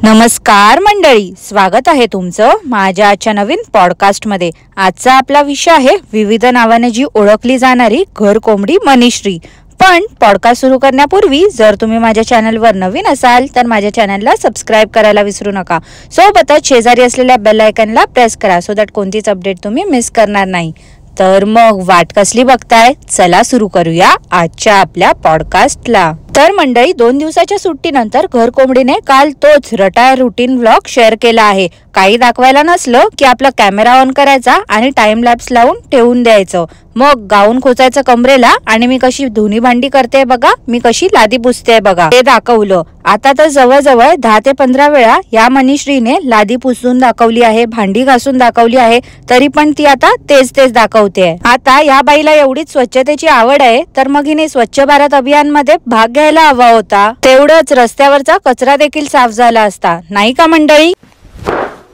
नमस्कार मंडळी, स्वागत आहे तुमचं माझ्या आजच्या नवीन पॉडकास्टमध्ये। आजचा आपला विषय आहे विविध नावाने जी ओळखली जाणारी घर कोंबडी मनीश्री। पण पॉडकास्ट सुरू करण्यापूर्वी जर तुम्ही माझ्या चॅनलवर नवीन असाल तर माझ्या चॅनलला सबस्क्राईब करायला विसरू नका। सोबतच शेजारी असलेल्या बेल आयकॉनला प्रेस करा सो दॅट कोणतीच अपडेट तुम्ही मिस करणार नाही। तर मग वाट कसली बघताय, चला सुरू करूया आजच्या आपल्या पॉडकास्टला। तर मंडळी, 2 दिवसाच्या सुट्टीनंतर घर कोंबडीने काल तोच रटाळ रुटीन व्लॉग शेअर केला आहे। काही दाखवायला नसलं की आपला कॅमेरा ऑन करायचा आणि टाइम लॅप्स लावून ठेवून द्यायचं। मग गाऊन खोचायचं कमरेला आणि मी कशी धुनी भांडी करते बघा, मी कशी लादी पुसते बघा, ते दाखवलं। आता तर जवळजवळ 10 ते 15 वेळा या मनीश्रीने लादी पुसून दाखवली आहे, भांडी घासून दाखवली आहे, तरी पण ती आता तेच दाखवते। आता या बाईला एवढीच स्वच्छतेची आवड आहे तर मग हिने स्वच्छ भारत अभियान मध्ये भाग घ्यायला हवा होता। तेवढंच रस्त्यावरचा कचरा देखील साफ झाला असता, नाही का मंडळी?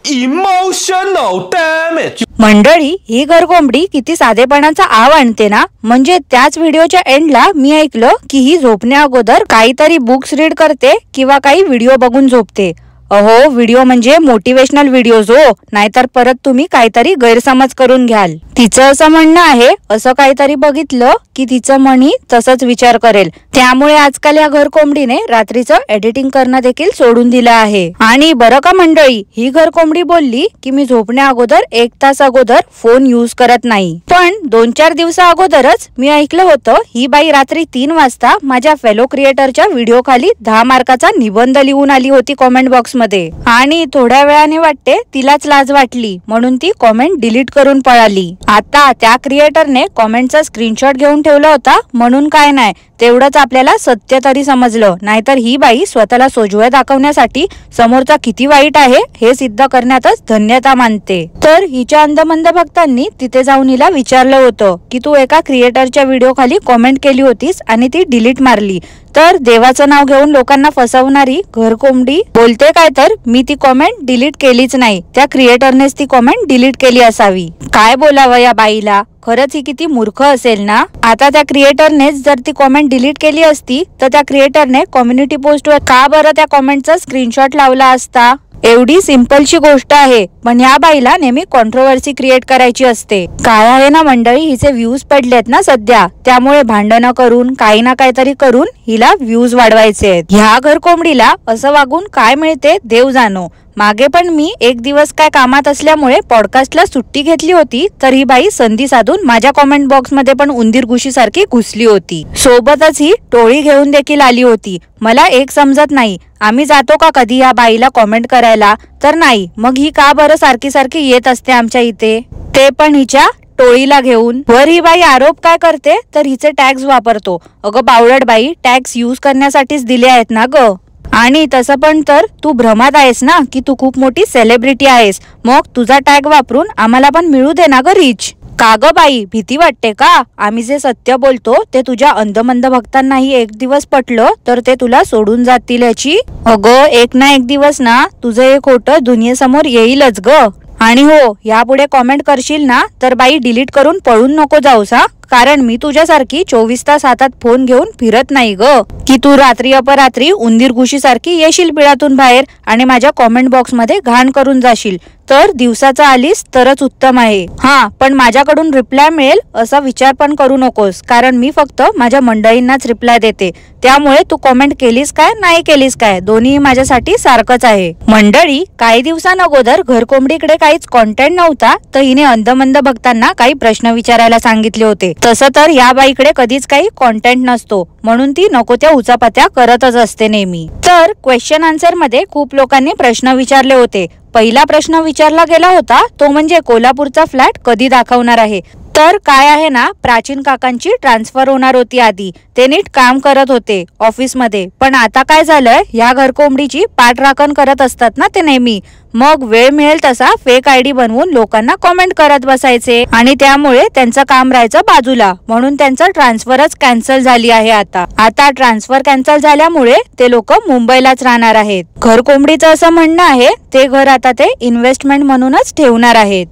Emotional damage. मंडळी, ही घर कोंबडी किती साधेपणाचा आव आणते ना। म्हणजे त्याच व्हिडिओच्या एंडला मी ऐकलं की ही झोपण्या अगोदर काहीतरी बुक्स रीड करते किंवा काही व्हिडिओ बघून झोपते। अहो, व्हिडिओ म्हणजे मोटिवेशनल व्हिडिओज हो, नाहीतर परत तुम्ही काहीतरी गैरसमज करून घ्याल। तिचं असं म्हणणं आहे, असं काहीतरी बघितलं की तिचं मनही तसंच विचार करेल। त्यामुळे आजकाल या घर कोंबडीने रात्रीचं एडिटिंग करणं देखील सोडून दिलं आहे। आणि बरं का मंडळी, ही घर कोंबडी बोलली की मी झोपण्या अगोदर 1 तास अगोदर फोन यूज करत नाही। पण 2-4 दिवसा अगोदरच मी ऐकलं होतं ही बाई रात्री 3 वाजता माझ्या फेलो क्रिएटरच्या व्हिडिओ खाली 10 मार्काचा निबंध लिहून आली होती कॉमेंट बॉक्स मध्ये। आणि थोड्या वेळाने वाटते तिलाच लाज वाटली म्हणून ती कॉमेंट डिलीट करून पळाली। आता त्या क्रिएटरने कॉमेंटचा स्क्रीनशॉट घेऊन ठेवला होता म्हणून काय नाही, तेवढंच आपल्याला सत्य तरी समजलं। नाहीतर ही बाई स्वतःला सोजवळ दाखवण्यासाठी समोरचा किती वाईट आहे हे सिद्ध करण्यातच धन्यता मानते। तर हिच्या अंधमंद भक्तांनी तिथे जाऊन हिला विचारलं होतं की तू एका क्रिएटरच्या व्हिडिओ खाली कॉमेंट केली होतीस आणि ती डिलीट मारली, तर देवाचं नाव घेऊन लोकांना फसवणारी घर कोंबडी बोलते काय तर मी ती कॉमेंट डिलीट केलीच नाही, त्या क्रिएटरनेच ती कॉमेंट डिलीट केली असावी। काय बोलावं या बाईला, खरंच ही किती मूर्ख असेल ना। आता त्या क्रिएटरनेच जर ती कॉमेंट डिलीट केली असती तर त्या क्रिएटरने कम्युनिटी पोस्टवर का बरं त्या कॉमेंटचा स्क्रीनशॉट लावला असता? एवढी सिंपलशी गोष्ट आहे, पण या बाईला नेहमी कॉन्ट्रोवर्सी क्रिएट करायची असते। काय आहे ना मंडळी, हिचे व्ह्यूज पडलेत ना सध्या, त्यामुळे भांडणं करून काही ना काहीतरी करून हिला व्ह्यूज वाढवायचे आहेत। ह्या घर कोंबडीला असं वागून काय मिळते देव जाणो। मागे पण मी एक दिवस काय कामात असल्यामुळे पॉडकास्टला सुट्टी घेतली होती, तर ही बाई संधी साधून माझ्या कॉमेंट बॉक्स मध्ये पण उंदीर घुशी सारखी घुसली होती। सोबतच ही टोळी घेऊन देखील आली होती। मला एक समजत नाही, आम्ही जातो का कधी या बाईला कॉमेंट करायला? तर नाही, मग ही का बरं सारखी सारखी येत असते आमच्या इथे, ते पण हिच्या टोळीला घेऊन। वर ही बाई आरोप काय करते तर हिचे टॅग्स वापरतो। अगं बावळट बाई, टॅग्स यूज करण्यासाठीच दिले आहेत ना ग। आणि तसं पण तर तू भ्रमात आहेस ना की तू खूप मोठी सेलिब्रिटी आहेस, मग तुझा टॅग वापरून आम्हाला पण मिळू दे ना ग रीच। का ग बाई, भीती वाटते का? आम्ही जे सत्य बोलतो ते तुझ्या अंधमंद भक्तांनाही एक दिवस पटलं तर ते तुला सोडून जातील याची? अगं, एक ना एक दिवस ना तुझं हे खोटं दुनियेसमोर येईलच ग। आणि हो, यापुढे कॉमेंट करशील ना तर बाई डिलीट करून पळून नको जाऊस हा, कारण मी तुझ्यासारखी 24 तास हातात फोन घेऊन फिरत नाही ग की तू रात्री अपरात्री उंदीर घुशी सारखी येशील बिळातून बाहेर आणि माझ्या कॉमेंट बॉक्स मध्ये घाण करून जाशील। तर दिवसाचा आलीस तरच उत्तम आहे। हा, पण माझ्याकडून रिप्लाय मिळेल असा विचार पण करू नकोस, कारण मी फक्त माझ्या मंडळींनाच रिप्लाय देते। त्यामुळे तू कॉमेंट केलीस काय नाही केलीस काय, दोन्ही माझ्यासाठी सारखंच आहे। मंडळी, काही दिवसांअगोदर घर कोंबडीकडे काहीच कॉन्टेंट नव्हता तर हिने अंधमंद भक्तांना काही प्रश्न विचारायला सांगितले होते। तसं तर या बाईकडे कधीच काही कॉन्टेंट नसतो म्हणून ती नको त्या उचापत्या करतच असते नेहमी। तर क्वेश्चन आन्सर मध्ये खूप लोकांनी प्रश्न विचारले होते। पहिला प्रश्न विचारला गेला होता तो म्हणजे कोल्हापूरचा फ्लॅट कधी दाखवणार आहे? तर काय आहे ना, प्राचीन काकांची ट्रान्सफर होणार होती आधी, ते नीट काम करत होते ऑफिस मध्ये, पण आता काय झालंय, या घर कोंबडीची पाठराखण करत असतात ना ते नेहमी, मग वेळ मिळेल तसा फेक आयडी बनवून लोकांना कॉमेंट करत बसायचे आणि त्यामुळे त्यांचं काम राहायचं बाजूला, म्हणून त्यांचं ट्रान्सफरच कॅन्सल झाली आहे। आता ट्रान्सफर कॅन्सल झाल्यामुळे ते लोक मुंबईलाच राहणार आहेत। घर कोंबडीचं असं म्हणणं आहे ते घर आता ते इन्व्हेस्टमेंट म्हणूनच ठेवणार आहेत।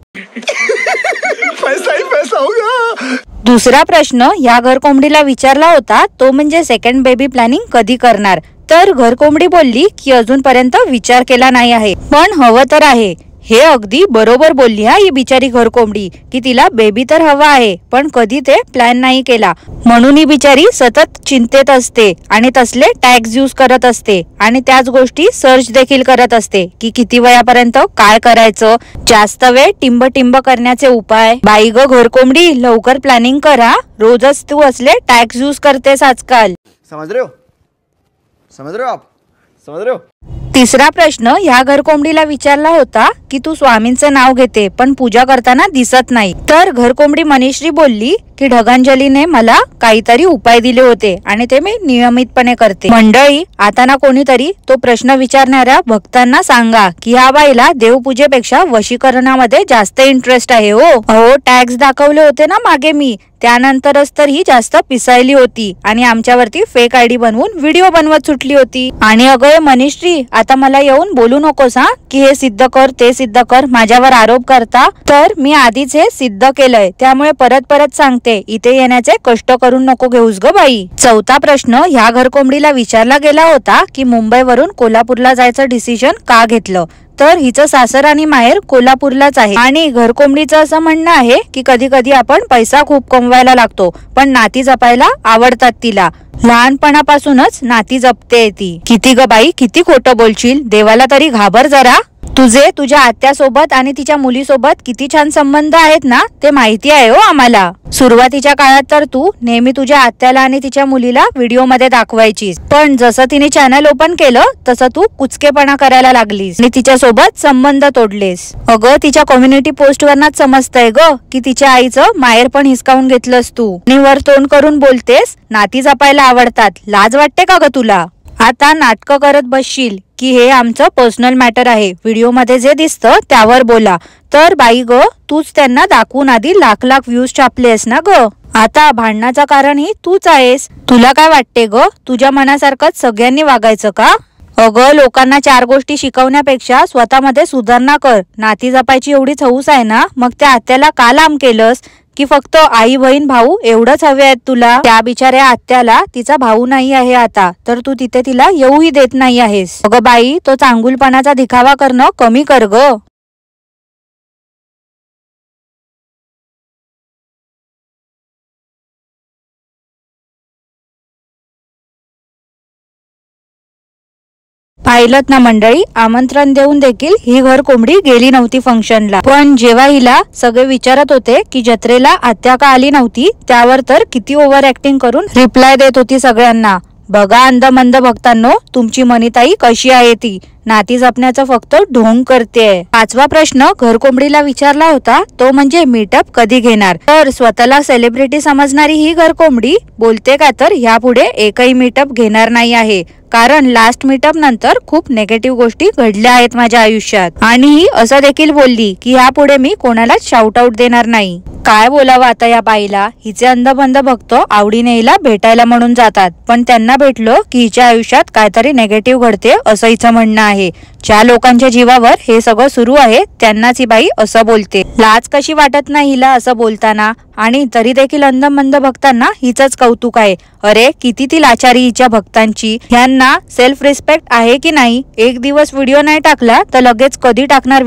पैसा ही पैसा होगा। दुसरा प्रश्न या घर कोंबडीला विचारला होता तो म्हणजे सेकंड बेबी प्लॅनिंग कधी करणार? तर घरकोंबडी बोलली की अजूनपर्यंत विचार केला नाही आहे, पण हवं तर आहे. हे अगदी बरोबर बोलली हा ही बिचारी घरकोंबडी की तिला बेबी तर हवा आहे, पण कधी ते प्लॅन नाही केला. म्हणून ही बिचारी सतत चिंतेत असते आणि तसले टॅग्स यूज करत असते आणि त्याच गोष्टी सर्च देखील करत असते की किती वयापर्यंत काय करायचं, जास्त वेळ टिंब करण्याचे उपाय. बाई ग घरकोंबडी, लवकर प्लॅनिंग करा. रोजच तू असले टॅग्स यूज करतेस आजकाल. समझ रहे हो आप? समझ रहे हो? तिसरा प्रश्न ह्या घरकोंबडीला विचारला होता की तू स्वामींचं नाव घेते पण पूजा करताना दिसत नाही. तर घरकोंबडी मनीश्री बोलली की ढगांजलीने मला काहीतरी उपाय दिले होते आणि ते मी नियमितपणे करते. मंडळी, आता ना कोणीतरी तो प्रश्न विचारणाऱ्या भक्तांना सांगा की ह्या बाईला देवपूजेपेक्षा वशीकरणामध्ये जास्त इंटरेस्ट आहे हो. अहो, टॅग्स दाखवले होते ना मागे मी, त्यानंतरच तर ही जास्त पिसायली होती आणि आमच्यावरती फेक आयडी बनवून व्हिडिओ बनवत सुटली होती. आणि अगं मनीश्री, आता मला येऊन बोलू नकोस हा की हे सिद्ध कर ते सिद्ध कर, माझ्यावर आरोप करता. तर मी आधीच हे सिद्ध केलंय, त्यामुळे परत सांगते इथे येण्याचे कष्ट करून नको घेऊस ग बाई. चौथा प्रश्न ह्या घरकोंबडीला विचारला गेला होता की मुंबईवरून कोल्हापूरला जायचं डिसिजन का घेतलं. तर हिचं सासर आणि माहेर कोल्हापूरलाच आहे आणि घरकोंबडीचं असं म्हणणं आहे की कधी कधी आपण पैसा खूप कमवायला लागतो पण नाती जपायला आवडतात तिला. लहानपणापासूनच नाती जपते ती. किती ग बाई, किती खोटं बोलशील, देवाला तरी घाबर जरा. तुझे तुझ्या आत्यासोबत आणि तिच्या मुलीसोबत किती छान संबंध आहेत ना, ते माहिती आहे हो आम्हाला. सुरुवातीच्या काळात तर तू नेहमी तुझ्या आत्याला आणि तिच्या मुलीला व्हिडिओ मध्ये दाखवायचीस, पण जसं तिने चॅनल ओपन केलं तसं तू कुचकेपणा करायला लागलीस आणि तिच्यासोबत संबंध तोडलेस. अगं, तिच्या कम्युनिटी पोस्ट वरनाच समजतंय ग की तिच्या आईचं माहेर पण हिसकावून घेतलंस तू आणि वर तोंड करून बोलतेस नाती जपायला आवडतात. लाज वाटते का ग तुला? आता नाटकं करत बसशील की हे आमचं पर्सनल मॅटर आहे, व्हिडिओ मध्ये जे दिसतं त्यावर बोला. तर बाई ग, तूच त्यांना दाखवून आधी लाख व्ह्यूज छापलेस ना ग. आता भांडणाचं कारण ही तूच आहेस. तुला काय वाटते ग, तुझ्या मनासारखंच सगळ्यांनी वागायचं का? अगं, लोकांना 4 गोष्टी शिकवण्यापेक्षा स्वतःमध्ये सुधारणा कर. नाती जपायची एवढीच हौस आहे ना, मग त्या आत्याला का लांब केलंस की फक्त आई बहीण भाऊ एवढंच हवे आहेत तुला? त्या बिचाऱ्या आत्याला तिचा भाऊ नाही आहे आता, तर तू तिथे तिला येऊही देत नाही आहेस. अगं बाई, तो चांगुलपणाचा दिखावा करणं कमी कर ग. पाहिलत ना मंडळी, आमंत्रण देऊन देखील ही घरकोंबडी गेली नव्हती फंक्शनला. पण जेव्हा हिला सगळे विचारत होते की जत्रेला आत्या का आली नव्हती, त्यावर तर किती ओव्हर ऍक्टिंग करून रिप्लाय देत होती सगळ्यांना. बघा अंधमंद भक्तांनो, तुमची मनीताई कशी आहे ती. नाती जपण्याचं फक्त ढोंग करते. 5वा प्रश्न घरकोंबडीला विचारला होता तो म्हणजे मीटअप कधी घेणार. तर स्वतःला सेलिब्रिटी समजणारी ही घरकोंबडी बोलते का तर ह्यापुढे एकही मीटअप घेणार नाही आहे, कारण लास्ट मीटअप नंतर खूप नेगेटिव्ह गोष्टी घडल्या आहेत माझ्या आयुष्यात. आणि ही असं देखील बोलली की ह्यापुढे मी कोणालाच शाउट आउट देणार नाही. काय बोलावं आता या बाईला. हिचे अंधबंध भक्त आवडीने हिला भेटायला म्हणून जातात, पण त्यांना भेटलो की हिच्या आयुष्यात काहीतरी नेगेटिव्ह घडते असं हिचं म्हणणं आहे. ज्या लोकांच्या जीवावर हे सगळं सुरू आहे त्यांनाच ही बाई असं बोलते. लाज कशी वाटत नाही हिला असं बोलताना, आणि तरी देखील अंधमंद भक्तांना हिचंच कौतुक आहे. अरे किती ती लाचारी हिच्या भक्तांची. ह्यांना सेल्फ रिस्पेक्ट आहे की नाही. एक दिवस व्हिडिओ नाही टाकला तर लगेच कधी टाकणार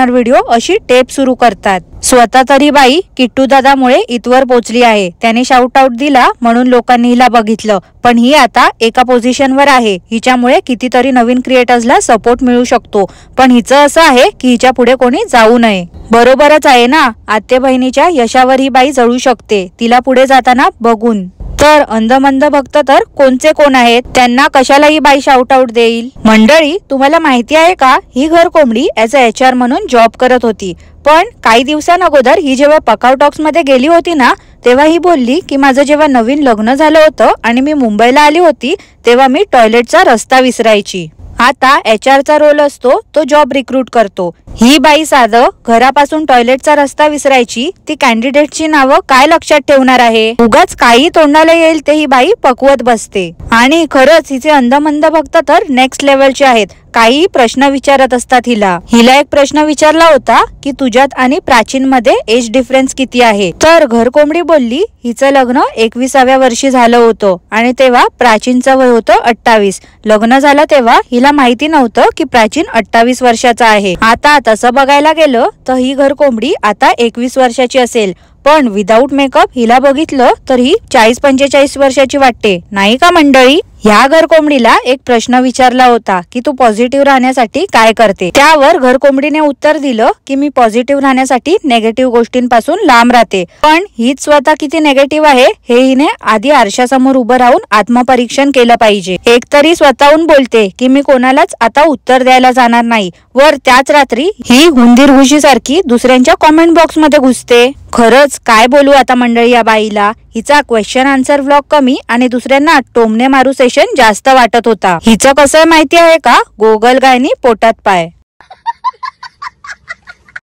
व्हिडिओ अशी टेप सुरू करतात. स्वतः तरी बाई किट्टू दादामुळे इथवर पोचली आहे. त्याने शाउट आउट दिला म्हणून लोकांनी हिला बघितलं, पण ही आता एका पोझिशनवर आहे. हिच्यामुळे कितीतरी नवीन क्रिएटर्सला सपोर्ट मिळू शकतो, पण हिचं असं आहे की हिच्या पुढे कोणी जाऊ नये. बरोबरच आहे ना, आत्या बहिणीच्या यशावर ही बाई जळू शकते तिला पुढे जाताना बघून. तर अंधमंद भक्त तर कोणचे कोण आहेत, त्यांना कशाला ही बाई शाउट आउट देईल. मंडळी, तुम्हाला माहिती आहे का, ही घरकोंबडी ऍज अ HR म्हणून जॉब करत होती. पण काही दिवसांअगोदर ही जेव्हा पकाव टॉक्स मध्ये गेली होती ना, तेव्हा ही बोलली की माझं जेव्हा नवीन लग्न झालं होतं आणि मी मुंबईला आली होती तेव्हा मी टॉयलेटचा रस्ता विसरायची. आता HR चा रोल असतो तो जॉब रिक्रूट करतो. ही बाई साधं घरापासून टॉयलेटचा रस्ता विसरायची, ती कॅन्डिडेटची नावं काय लक्षात ठेवणार आहे. उगाच काही तोंडाला येईल ते ही बाई पकवत बसते. आणि खरंच हिचे अंधमंद भक्त तर नेक्स्ट लेवलचे आहेत. काही प्रश्न विचारत असतात हिला एक प्रश्न विचारला होता की तुझ्यात आणि प्राचीन मध्ये एज डिफरन्स किती आहे. तर घर कोंबडी बोलली हिचं लग्न 21व्या वर्षी झालं होतं आणि तेव्हा प्राचीनचं वय होतं 28. लग्न झालं तेव्हा हिला माहिती नव्हतं की प्राचीन 28 वर्षाचा आहे. आता तसं बघायला गेलं तर ही घर कोंबडी आता 21 वर्षाची असेल, पण विदाऊट मेकअप हिला बघितलं तर ही 40-45 वर्षाची वाटते, नाही का मंडळी. ह्या घर कोंबडीला एक प्रश्न विचारला होता की तू पॉझिटिव्ह राहण्यासाठी काय करते. त्यावर घर कोंबडीने उत्तर दिलं की मी पॉझिटिव्ह राहण्यासाठी नेगेटिव्ह गोष्टींपासून लांब राहते. पण हीच स्वतः किती नेगेटिव्ह आहे हे हिने आधी आरशासमोर उभं राहून आत्मपरीक्षण केलं पाहिजे. एकतरी स्वतःहून बोलते की मी कोणालाच आता उत्तर द्यायला जाणार नाही, वर त्याच रात्री ही हुंदीर घुशी सारखी दुसऱ्यांच्या कॉमेंट बॉक्स मध्ये घुसते. खरंच काय बोलू आता मंडळी या बाईला. हिचा क्वेश्चन आन्सर व्लॉग कमी आणि दुसऱ्यांना टोमणे मारू सेशन जास्त वाटत होता. हिचं कसं माहिती आहे का, गोगल गायनी पोटात पाय.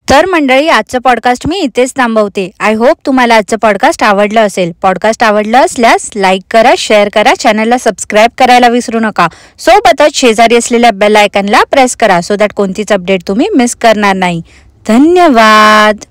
तर मंडळी आजचं पॉडकास्ट मी इथेच थांबवते. आय होप तुम्हाला आजचं पॉडकास्ट आवडलं असेल. पॉडकास्ट आवडलं असल्यास लाईक करा, शेअर करा, चॅनलला सबस्क्राईब करायला विसरू नका. सोबतच शेजारी असलेल्या बेल आयकॉनला प्रेस करा सो दॅट कोणतीच अपडेट तुम्ही मिस करणार नाही. धन्यवाद.